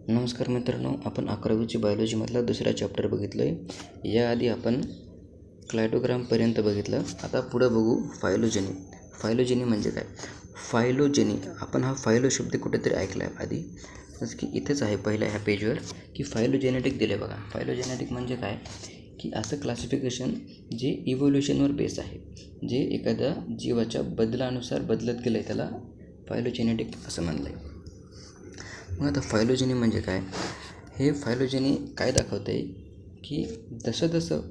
नमस्कार मित्रांनो, आपण 11वीची बायोलॉजीमधला दुसरा चॅप्टर बघितलं आहे. याआधी आपण क्लायटोग्रामपर्यंत बघितलं. आता पुढं बघू फायलोजेनी. फायलोजेनी म्हणजे काय? फायलोजेनी, आपण हा फायलो शब्द कुठेतरी ऐकला आहे आधी, जसं की इथेच आहे पहिल्या ह्या पेजवर की फायलोजेनेटिक दिले बघा. फायलोजेनेटिक म्हणजे काय की असं क्लासिफिकेशन जे इव्होल्युशनवर बेस आहे, जे एखाद्या जीवाच्या बदलानुसार बदलत गेलं आहे, त्याला फायलोजेनेटिक असं म्हणलं आहे. मग आता फायलोजेनी म्हणजे काय? हे फायलोजेनी काय दाखवतं आहे की जसं जसं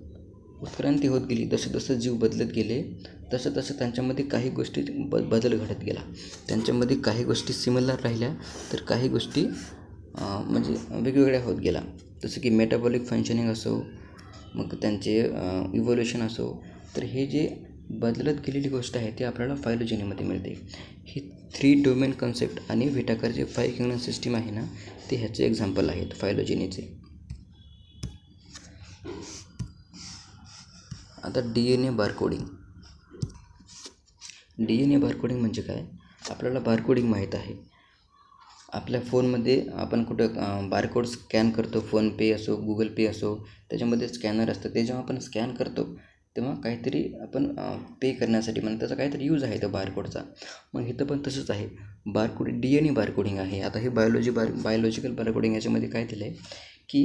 उत्क्रांती होत गेली, जसं जसं जीव बदलत गेले, तसं तसं त्यांच्यामध्ये काही गोष्टी बदल घडत गेला. त्यांच्यामध्ये काही गोष्टी सिमिलर राहिल्या, तर काही गोष्टी म्हणजे वेगवेगळ्या होत गेला. जसं की मेटाबॉलिक फंक्शनिंग असो, मग त्यांचे इव्होल्युशन असो, तर हे जे बदलत गेलेली गोष्ट आहे ती आपल्याला फायलोजेनीमध्ये मिळते. ही 3 डोमेन कन्सेप्ट आणि व्हिटाकरचे 5 किंगडम सिस्टीम आहे ना, ते ह्याचे एक्झाम्पल आहेत फायलोजेनीचे. आता DNA बारकोडिंग. DNA बारकोडिंग म्हणजे काय? आपल्याला बारकोडिंग माहीत आहे. आपल्या फोनमध्ये आपण कुठं बारकोड स्कॅन करतो, फोनपे असो, गुगल पे असो, त्याच्यामध्ये स्कॅनर असतं. ते जेव्हा आपण स्कॅन करतो तेव्हा काहीतरी आपण पे करण्यासाठी म्हणून त्याचा काहीतरी यूज आहे त्या बारकोडचा. मग इथं पण तसंच आहे. बारकोडिंग DNA बारकोडिंग आहे. आता हे बायोलॉजिकल बारकोडिंग याच्यामध्ये काय दिलं आहे की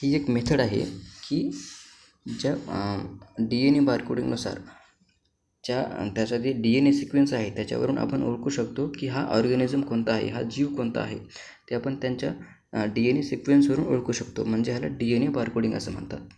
ही एक मेथड आहे की ज्या DNA बारकोडिंगनुसार त्याचा जे DNA सिक्वेन्स आहे त्याच्यावरून आपण ओळखू शकतो की हा ऑर्गॅनिझम कोणता आहे, हा जीव कोणता आहे, ते आपण त्यांच्या DNA सिक्वेन्सवरून ओळखू शकतो. म्हणजे ह्याला DNA बारकोडिंग असं म्हणतात.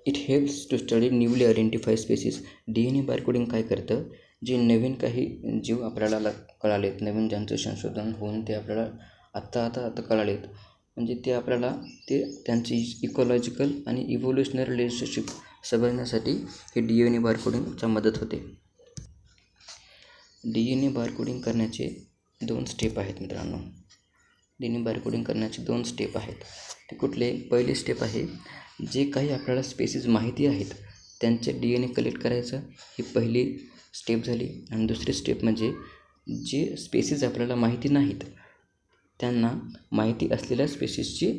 It helps to study newly identify species. DNA barcoding काय करतं? जे नवीन काही जीव आपल्याला कळालेत, नवीन ज्यांचं संशोधन होऊन ते आपल्याला आत्ता कळालेत, म्हणजे ते आपल्याला त्यांची इकॉलॉजिकल आणि इव्होल्युशनरी रिलेशनशिप समजण्यासाठी हे DNA बारकोडिंगचा मदत होते. DNA बारकोडिंग करण्याचे 2 स्टेप आहेत मित्रांनो. DNA बारकोडिंग करण्याचे 2 स्टेप आहेत. ते कुठले? पहिली स्टेप आहे, जे काही आपल्याला स्पेसिस माहिती आहेत त्यांचे DNA कलेक्ट करायचं, ही पहिली स्टेप झाली. आणि दुसरी स्टेप म्हणजे जे स्पेसिस आपल्याला माहिती नाहीत त्यांना माहिती असलेल्या स्पेसिसची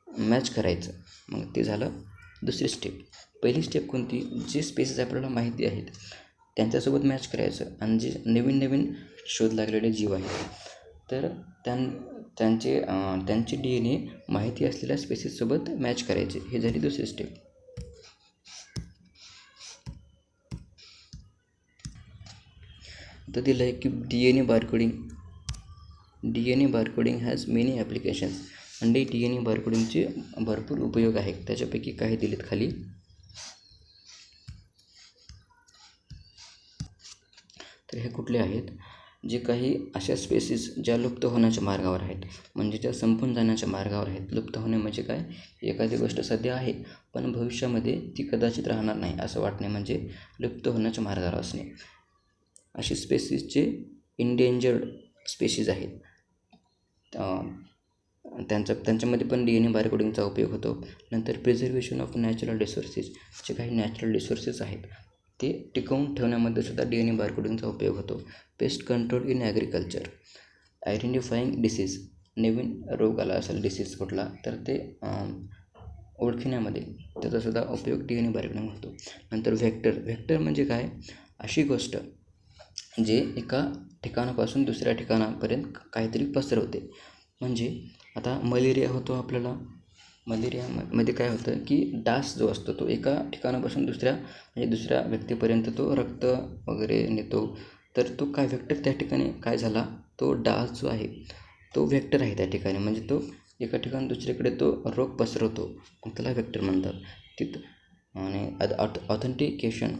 मॅच करायचं. मग ते झालं दुसरी स्टेप. पहिली स्टेप कोणती? जे स्पेसिस आपल्याला माहिती आहेत त्यांच्यासोबत मॅच करायचं. आणि जे नवीन शोध लागलेले जीव आहेत तर त्यांचे DNA माहिती असलेल्या स्पेसिससोबत मॅच करायचे. हे झाली दुसरी स्टेप. आता दिलं आहे की DNA barcoding has many applications. आणि DNA बारकोडिंगचे भरपूर उपयोग आहेत. त्याच्यापैकी काही दिलेत खाली. तर हे कुठले आहेत? जे काही अशा स्पेसिस ज्या लुप्त होण्याच्या मार्गावर आहेत, म्हणजे ज्या संपून जाण्याच्या मार्गावर आहेत. लुप्त होणे म्हणजे काय? एखादी गोष्ट सध्या आहे पण भविष्यामध्ये ती कदाचित राहणार नाही असं वाटणे म्हणजे लुप्त होण्याच्या मार्गावर असणे. अशी स्पेसिसचे इंडेंजर्ड स्पेसिस आहेत. त्यांच्यामध्ये पण DNA बारकोडिंगचा उपयोग होतो. नंतर प्रिझर्वेशन ऑफ नॅचरल रिसोर्सेस. जे काही नॅचरल रिसोर्सेस आहेत ते टिकवून ठेवण्यामध्ये सुद्धा DNA बारकोडिंगचा उपयोग होतो. Pest control in agriculture. Identifying disease. नवीन रोग आला असेल डिसीज कुठला तर ते ओळखण्यामध्ये त्याचासुद्धा उपयोग DNA बारकोडिंग होतो. नंतर व्हेक्टर म्हणजे काय? अशी गोष्ट जे एका ठिकाणापासून दुसऱ्या ठिकाणापर्यंत काहीतरी पसरवते. म्हणजे आता मलेरिया होतो आपल्याला. मलेरियामध्ये काय होतं की डास जो असतो तो एका ठिकाणापासून दुसऱ्या व्यक्तीपर्यंत तो रक्त वगैरे नेतो. तर तो काय व्हेक्टर त्या ठिकाणी काय झाला, तो डास जो आहे तो व्हेक्टर आहे त्या ठिकाणी. म्हणजे तो एका ठिकाणी दुसरीकडे तो रोग पसरवतो, मग त्याला व्हेक्टर म्हणतात. आणि authentication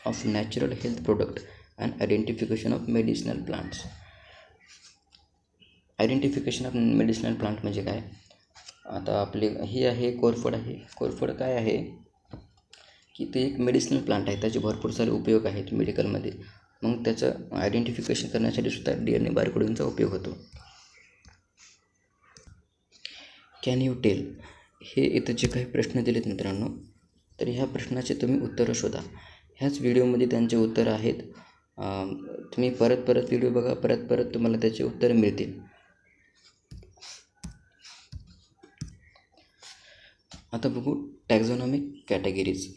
of natural health product and identification of medicinal plants. Identification of medicinal plant म्हणजे काय? आता आपले ही आहे कोरफड आहे. कोरफड काय आहे की ते एक मेडिसिनल प्लांट आहे. त्याचे भरपूर सारे उपयोग आहेत मेडिकलमध्ये. मग त्याचं आयडेंटिफिकेशन करण्यासाठी सुद्धा DNA बारकोडिंगचा उपयोग होतो. Can you tell. हे इथं जे काही प्रश्न दिलेत मित्रांनो, तर ह्या प्रश्नाचे तुम्ही उत्तरं शोधा. ह्याच व्हिडिओमध्ये त्यांचे उत्तरं आहेत. तुम्ही परत परत व्हिडिओ बघा, परत परत तुम्हाला त्याचे उत्तर मिळतील. आता बघू टॅक्झॉनॉमिक कॅटेगरीज.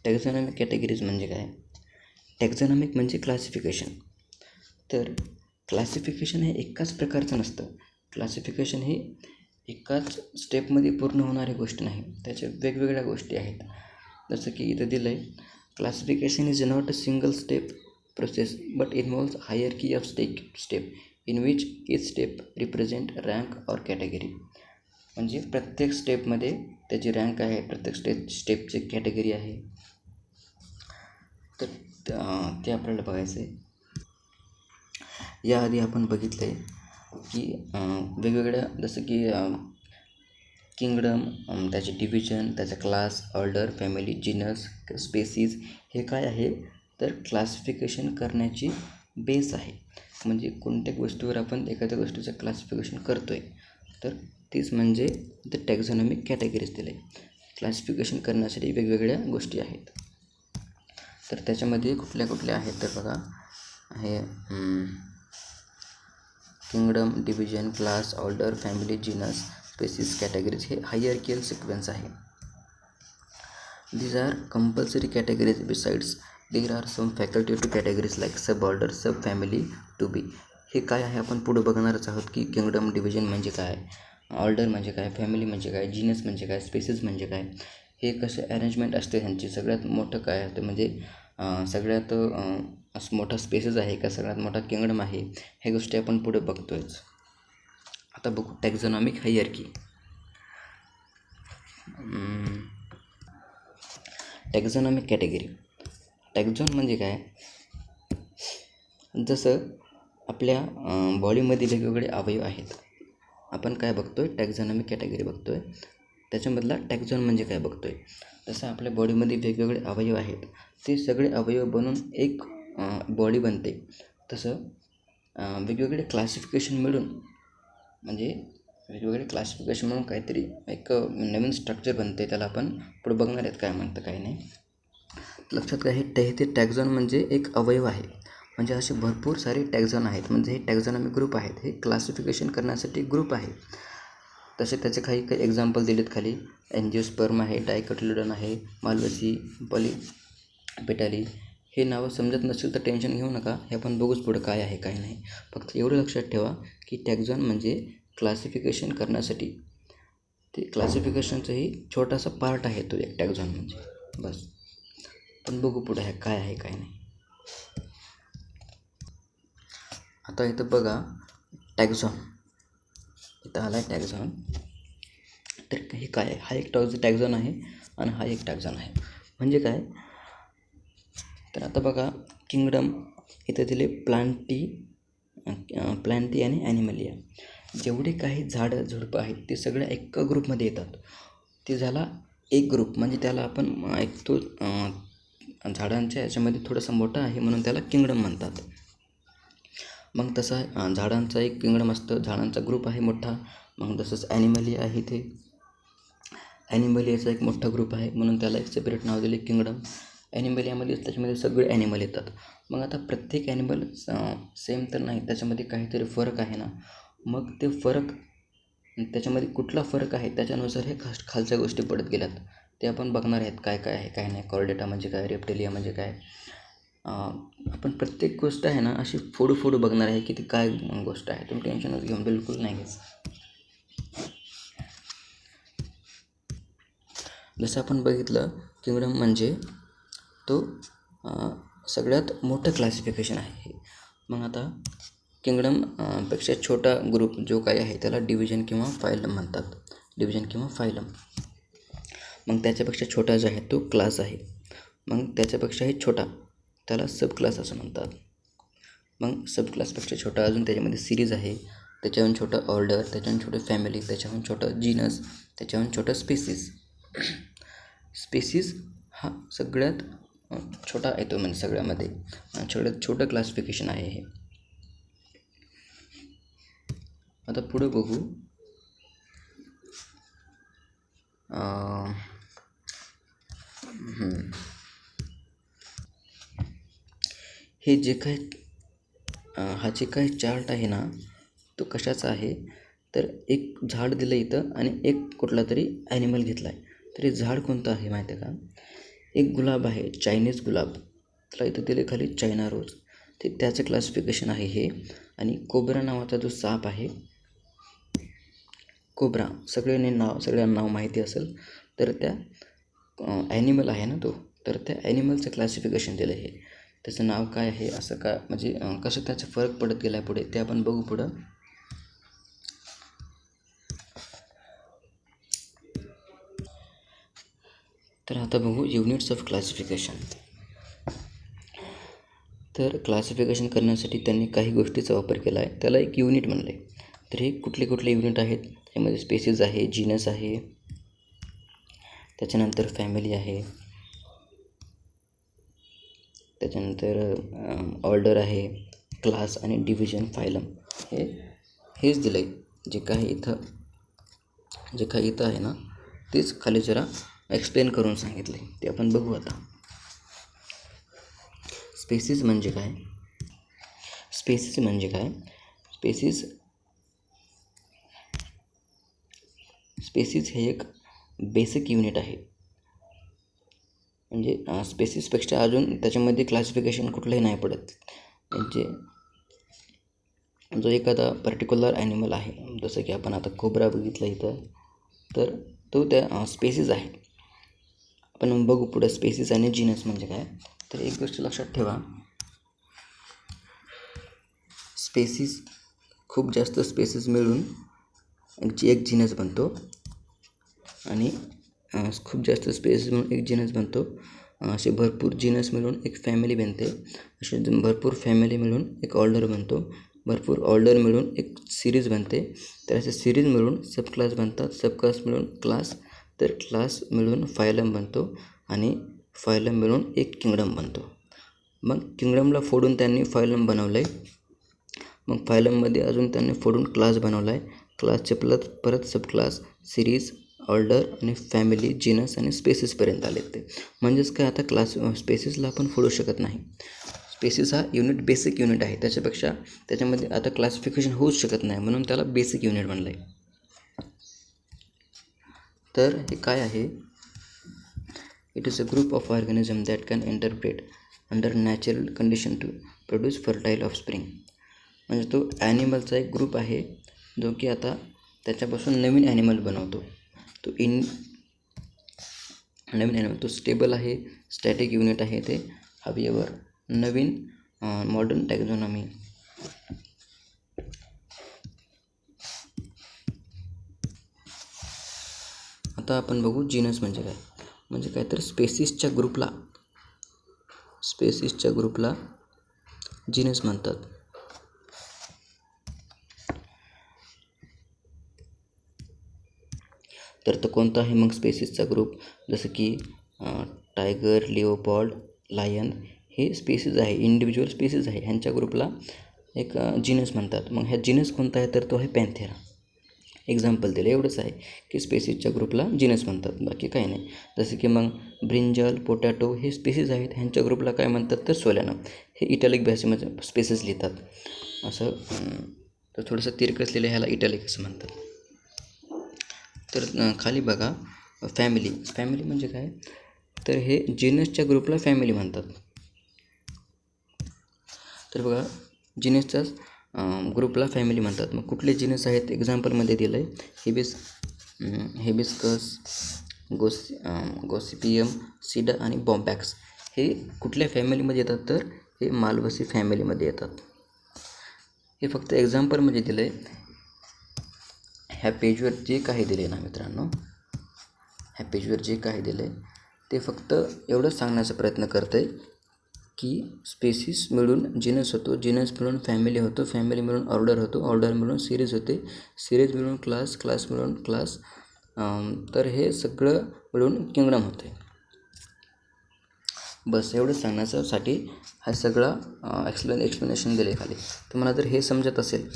टॅक्झॉनॉमिक कॅटेगरीज म्हणजे काय? टॅक्झॉनॉमिक म्हणजे क्लासिफिकेशन. तर क्लासिफिकेशन हे एकाच प्रकारचं नसतं. क्लासिफिकेशन हे एकाच स्टेपमध्ये पूर्ण होणारी गोष्ट नाही, त्याच्या वेगवेगळ्या गोष्टी आहेत. जसं की इथं दिलं आहे, classification is not a single step process but involves hierarchy of step in which each step represent rank or category. म्हणजे प्रत्येक स्टेपमध्ये त्याची रँक आहे, प्रत्येक स्टेपची कॅटेगरी आहे. तर ते आपल्याला बघायचं आहे. याआधी आपण बघितलं आहे की वेगवेगळ्या जसं की किंगडम, त्याचे डिव्हिजन, त्याचा class, order, family, genus, species हे काय आहे? तर क्लासिफिकेशन करण्याची बेस आहे. म्हणजे कोणत्या गोष्टीवर आपण एखाद्या गोष्टीचं क्लासिफिकेशन करतो आहे, तर तीच म्हणजे द टॅक्झॉनॉमिक कॅटेगरीज दिले. क्लासिफिकेशन करण्यासाठी वेगवेगळ्या गोष्टी आहेत. तर त्याच्यामध्ये कुठल्या कुठल्या आहेत तर बघा, हे kingdom, division, class, order, family, genus, species, categories हे हायरार्किकल सिक्वेन्स आहे. These are compulsory categories. Besides, there are some facultative categories like suborder, subfamily, to be. हे काय आहे आपण पुढे बघणारच आहोत की किंगडम, डिव्हिजन म्हणजे काय, ऑर्डर म्हणजे काय, फॅमिली म्हणजे काय, जीनस म्हणजे काय, स्पेसिस म्हणजे काय, हे कसे अरेंजमेंट असते ह्यांची. सगळ्यात मोठं काय आहे म्हणजे सगळ्यात असं मोठा स्पेसेस आहे का, सगळ्यात मोठा किंगडम आहे, ह्या गोष्टी आपण पुढे बघतोयच. आता बघू टॅक्झॉनॉमिक हायरार्की. टॅक्झॉनॉमिक कॅटेगरी. टॅक्झॉन म्हणजे काय? जसं आपल्या बॉडीमध्ये वेगवेगळे अवयव आहेत, आपण काय बघतो आहे? टॅक्झॉनॉमिक कॅटेगरी बघतो आहे, त्याच्यामधला टॅक्झॉन म्हणजे काय बघतो आहे. जसं आपल्या बॉडीमध्ये वेगवेगळे अवयव आहेत, ते सगळे अवयव बनून एक बॉडी बनते. तसं वेगवेगळे क्लासिफिकेशन मिळून, म्हणजे वेगवेगळे क्लासिफिकेशन म्हणून काहीतरी एक नवीन स्ट्रक्चर बनते, त्याला आपण पुढे बघणार आहेत काय म्हणतं काय नाही. लक्षात काय हे ते टॅक्झॉन म्हणजे एक अवयव आहे. म्हणजे असे भरपूर सारे टॅक्झॉन आहेत, म्हणजे हे टॅक्झॉनॉमिक ग्रुप आहेत, हे क्लासिफिकेशन करण्यासाठी ग्रुप आहे. तसे त्याचे काही काही एक्झाम्पल दिलेत खाली. एन्जिओस्पर्म आहे, डायकोटिलेडॉन आहे, माल्वसी, पॉलीपेटाली. हे नावं समजत नसेल तर टेन्शन घेऊ नका, हे आपण बघूच पुढं काय आहे काय नाही. फक्त एवढं लक्षात ठेवा की टॅक्झॉन म्हणजे क्लासिफिकेशन करण्यासाठी, ते क्लासिफिकेशनचाही छोटासा पार्ट आहे तो एक टॅक्झॉन म्हणजे, बस. पण बघू पुढे आहे काय आहे काय नाही. आता इथं बघा टॅक्झॉन, इथं आला आहे टॅक्झॉन. तर हे काय आहे? हा एक टॅक्झॉन आहे आणि हा एक टॅक्झॉन आहे. म्हणजे काय? तर आता बघा किंगडम इथं दिले प्लांटी आणि ॲनिमलिया. जेवढे काही झाडं झुडपं आहेत ते सगळ्या एका ग्रुपमध्ये येतात. ते झाला एक ग्रुप, म्हणजे त्याला आपण ऐकतो झाडांच्या याच्यामध्ये थोडंसं मोठं आहे म्हणून त्याला किंगडम म्हणतात. मग तसा झाडांचा एक किंगडम असतं, झाडांचा ग्रुप आहे मोठा. मग तसंच ॲनिमलिया आहे, ते ॲनिमलियाचा एक मोठा ग्रुप आहे म्हणून त्याला एक सेपरेट नाव दिले किंगडम. ॲनिमलियामध्ये त्याच्यामध्ये सगळे ॲनिमल येतात. मग आता प्रत्येक ॲनिमल सेम तर नाही, त्याच्यामध्ये काहीतरी फरक आहे ना. मग ते फरक, त्याच्यामध्ये कुठला फरक आहे त्याच्यानुसार हे खालच्या गोष्टी पडत गेल्यात, ते आपण बघणार आहेत काय काय आहे काय नाही. कॉर्डेटा म्हणजे काय, रेप्टेलिया म्हणजे काय. आपण प्रत्येक गोष्ट आहे ना अशी फोडू बघणार आहे की ती काय गोष्ट आहे. तुम्ही टेन्शनच घेऊन बिलकुल नाही घ्यायचं. जसं आपण बघितलं किंगडम म्हणजे तो सगळ्यात मोठं क्लासिफिकेशन आहे. मग आता किंगडम पेक्षा छोटा ग्रुप जो काही आहे त्याला डिव्हिजन किंवा फायलम म्हणतात. डिव्हिजन किंवा फायलम. मग त्याच्यापेक्षा छोटा जो आहे तो क्लास आहे. मग त्याच्यापेक्षाही छोटा त्याला सब क्लास असं म्हणतात. मग सब क्लासपेक्षा छोटा अजून त्याच्यामध्ये सिरीज आहे, त्याच्याहून छोटं ऑर्डर, त्याच्याहून छोटं फॅमिली, त्याच्याहून छोटं जीनस, त्याच्याहून छोटं स्पेसीस. स्पेसीस हा सगळ्यात छोटा येतो म्हणजे सगळ्यामध्ये सगळ्यात छोटं क्लासिफिकेशन आहे हे. आता पुढे बघू हे जे काय हा जे काही चार्ट आहे ना तो कशाचा आहे, तर एक झाड दिलं इथं आणि एक कुठला तरी ॲनिमल घेतला आहे. तर हे झाड कोणतं आहे माहिती आहे का? एक गुलाब आहे, चायनीज गुलाब. त्याला इथं दिले खाली चायना रोज. ते त्याचं क्लासिफिकेशन आहे हे. आणि कोब्रा नावाचा जो साप आहे, कोब्रा सगळ्यांना नाव माहिती असेल. तर त्या ॲनिमल आहे ना तो, तर त्या ॲनिमलचं क्लासिफिकेशन दिलं आहे. त्याचं नाव काय आहे, असं का म्हणजे कसं त्याचा फरक पडत गेला पुढे ते आपण बघू पुढं. तर आता बघू युनिट्स ऑफ क्लासिफिकेशन. तर क्लासिफिकेशन करण्यासाठी त्यांनी काही गोष्टीचा वापर केला आहे, त्याला एक युनिट म्हणले. तर हे कुठले कुठले युनिट आहेत, त्यामध्ये स्पेसिस आहे, जीनस आहे, त्याच्यानंतर फॅमिली आहे, त्याच्यानंतर ऑर्डर आहे, क्लास आणि डिव्हिजन, फायलम. हेच दिलं आहे. जे काही इथं आहे ना तेच खाली जरा एक्सप्लेन करून सांगितले, ते आपण बघू आता. स्पेसिस म्हणजे काय? स्पेसिस हे एक बेसिक युनिट आहे. म्हणजे स्पेसिसपेक्षा अजून त्याच्यामध्ये क्लासिफिकेशन कुठलंही नाही पडत. म्हणजे जो एखादा पर्टिक्युलर ॲनिमल आहे, जसं की आपण आता कोब्रा बघितला इथं, तर तो त्या स्पेसिस आहे. आपण बघू पुढे स्पेसिस आणि जीनस म्हणजे काय. तर एक गोष्ट लक्षात ठेवा, स्पेसिस खूप जास्त स्पेसिस मिळून एक जीनस बनतो आणि खूप जास्त स्पेसिस मिळून एक जीनस बनतो. असे भरपूर जीनस मिळून एक फॅमिली बनते. असे भरपूर फॅमिली मिळून एक ऑर्डर बनतो. भरपूर ऑर्डर मिळून एक सिरीज बनते. तर असे सिरीज मिळून सब क्लास बनतात. सब क्लास मिळून क्लास, तर क्लास मिळून फायलम बनतो आणि फायलम मिळून एक किंगडम बनतो. मग किंगडमला फोडून त्यांनी फायलम बनवलं आहे. मग फायलममध्ये अजून त्यांनी फोडून क्लास बनवला आहे. क्लासचे परत सब क्लास, सिरीज, ऑर्डर आणि फॅमिली, जीनस आणि स्पेसिसपर्यंत आले ते. म्हणजेच काय, आता स्पेसिसला आपण फोडू शकत नाही. स्पेसिस हा युनिट बेसिक युनिट आहे. त्याच्यामध्ये आता क्लासिफिकेशन होऊच शकत नाही, म्हणून त्याला बेसिक युनिट म्हणलं आहे. तर हे काय आहे? It is a group of organism that can interpret under natural condition to produce fertile offspring. म्हणजे तो ॲनिमलचा एक ग्रुप आहे जो की आता त्याच्यापासून नवीन ॲनिमल बनवतो. नवीन ॲनिमल तो स्टेबल आहे, स्टॅटिक युनिट आहे ते. हावेवर नवीन मॉडर्न टॅक्झॉनॉमी. आता आपण बघू जीनस म्हणजे काय. म्हणजे काय, तर स्पेसिसच्या ग्रुपला जीनस म्हणतात. तर तो कोणता आहे मग स्पेसिसचा ग्रुप? जसं की टायगर, लिओपॉल्ड, लायन हे स्पेसिस आहे, इंडिव्हिज्युअल स्पेसिस आहे. ह्यांच्या ग्रुपला एक जीनस म्हणतात. मग ह्या जीनस कोणता आहे, तर तो आहे पॅन्थेरा. एक्झाम्पल दिलं, एवढंच आहे की स्पेसिसच्या ग्रुपला जीनस म्हणतात, बाकी काही नाही. जसं की मग ब्रिंजल, पोटॅटो हे स्पेसिस आहेत. ह्यांच्या ग्रुपला काय म्हणतात, तर सोलॅनम. हे इटॅलिक भाषेमध्ये स्पेसिस लिहितात. असं तर थोडंसं तिरकसलेलं ह्याला इटॅलिक असं म्हणतात. तर खाली बघा, फॅमिली म्हणजे काय, तर हे जीनसच्या ग्रुपला फॅमिली म्हणतात. तर बघा, जीनसच्याच ग्रुपला फॅमिली म्हणतात. मग कुठले जीनस आहेत, एक्झाम्पलमध्ये दिलं आहे, हेबिस्कस, गॉसिपियम, सीडा आणि बॉम्बॅक्स. हे कुठल्या फॅमिलीमध्ये येतात, तर हे मालवसी फॅमिलीमध्ये येतात. हे फक्त एक्झाम्पलमध्ये दिलं आहे. ह्या पेजवर जे काही दिले ना मित्रांनो, ह्या पेजवर जे काही दिलं आहे ते फक्त एवढंच सांगण्याचा प्रयत्न करतं आहे की स्पेसिस मिळून जीनस होतो, जीनस मिळून फॅमिली होतो, फॅमिली मिळून ऑर्डर होतो, ऑर्डर मिळून सिरीज होते, सिरीज मिळून क्लास, क्लास मिळून क्लास, तर हे सगळं मिळून किंगडम होते. बस एवढं सांगण्यासाठी हा सगळा एक्सप्लेनेशन दिले खाली. तुम्हाला जर हे समजत असेल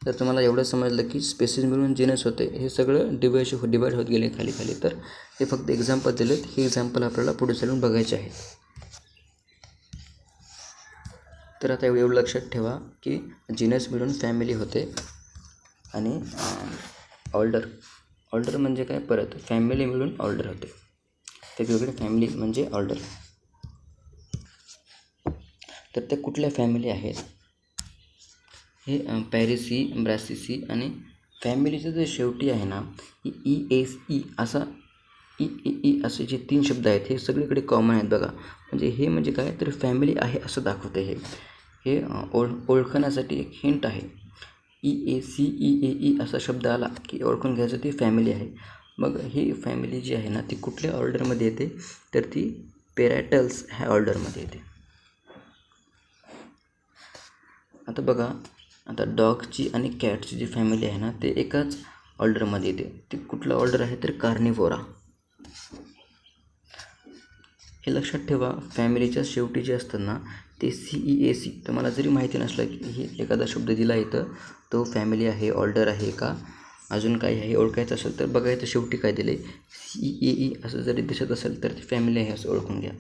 तर तुम्हाला एवढं समजलं की स्पेसिस मिळून जीनस होते, हे सगळं डिवाइड होत गेले खाली. तर हे फक्त एक्झाम्पल दिलेत. हे एक्झाम्पल आपल्याला पुढे चालून बघायचे आहेत. तर आता एवढं लक्षात ठेवा की जीनस मिळून फॅमिली होते आणि ऑर्डर म्हणजे काय, परत फॅमिली मिळून ऑर्डर होते. वेगवेगळे फॅमिली म्हणजे ऑर्डर. तर त्या कुठल्या फॅमिली आहेत, हे पॅरिसी, ब्रासिसी आणि फॅमिलीचं जे शेवटी आहे ना, ई असे जे 3 शब्द आहेत हे सगळीकडे कॉमन आहेत बघा. म्हणजे हे म्हणजे काय, तर फॅमिली आहे असं दाखवतं. हे ओळखण्यासाठी एक हिंट आहे. EACEAE असा शब्द आला की ओळखून घ्यायचं ती फॅमिली आहे. मग ही फॅमिली जी आहे ना, ती कुठल्या ऑर्डरमध्ये येते, तर ती पेरॅटल्स ह्या ऑर्डरमध्ये येते. आता बघा, आता डॉगची आणि कॅटची जी फॅमिली आहे ना, ते एकाच ऑर्डरमध्ये येते. ती कुठलं ऑर्डर आहे, तर कार्निव्होरा. हे लक्षात ठेवा, फॅमिलीच्या शेवटी जे असतात ना ते CEAC. तुम्हाला जरी माहिती नसलं की हे एखादा शब्द दिला इथं, तो फॅमिली आहे, ऑर्डर आहे का अजून काही आहे ओळखायचं असेल तर बघायचं शेवटी काय दिले, CEAE असं जरी दिसत असेल तर ती फॅमिली आहे असं ओळखून घ्या.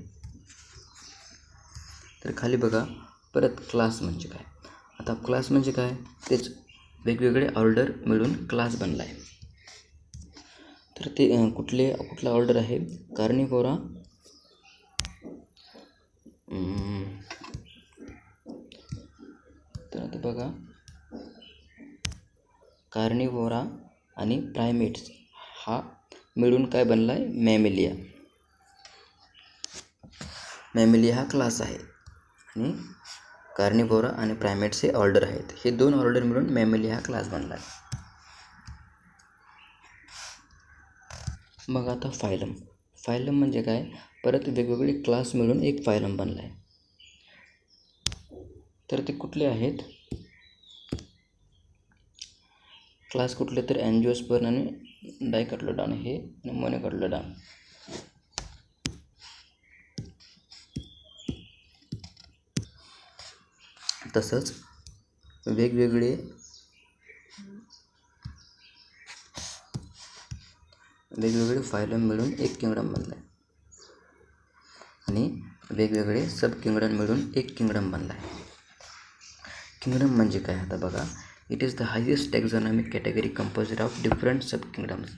तर खाली बघा, परत क्लास म्हणजे काय. आता क्लास म्हणजे काय, तेच वेगवेगळे ऑर्डर मिळून क्लास बनला आहे. तर ते कुठला ऑर्डर आहे, कार्निव्होरा. तर आता बघा, कार्निव्होरा आणि प्रायमेट्स हा मिळून काय बनला आहे, मॅमेलिया. मॅमेलिया हा क्लास आहे आणि कार्निव्होरा आणि प्रायमेट्स हे ऑर्डर आहेत. हे 2 ऑर्डर मिळून मॅमेलिया हा क्लास बनला आहे. मग आता फायलम म्हणजे काय, परत वेगवेगळे क्लास मिळून एक फायलम बनला आहे. तर ते कुठले आहेत, क्लास कुठले, तर अँजिओस्पर्म आणि डायकॅटलोडॉन हे आणि मोनोकॅटलोडॉन. तसंच वेगवेगळे फायलम मिळून एक किंगडम बनला आहे आणि वेगवेगळे सब किंगडम मिळून एक किंगडम बनला आहे. किंगडम म्हणजे काय, आता बघा, it is the highest taxonomic category composed of different sub kingdoms.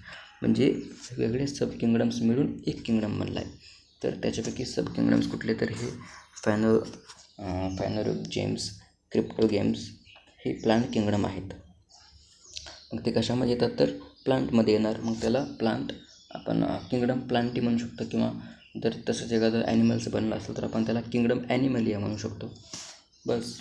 म्हणजे वेगवेगळे सब किंगडम्स मिळून एक किंगडम बनला आहे. तर त्याच्यापैकी सब किंगडम्स कुठले, तर हे फायनोरोजेम्स, क्रिप्टोगेम्स हे प्लांट किंगडम आहेत. मग ते कशामध्ये येतात, तर प्लांटमध्ये येणार. मग त्याला प्लांट आपण किंगडम प्लांटी म्हणू शकतो, किंवा जर तसंच एखादं ॲनिमल्स बनलं असेल तर आपण त्याला किंगडम ॲनिमलिया म्हणू शकतो. बस.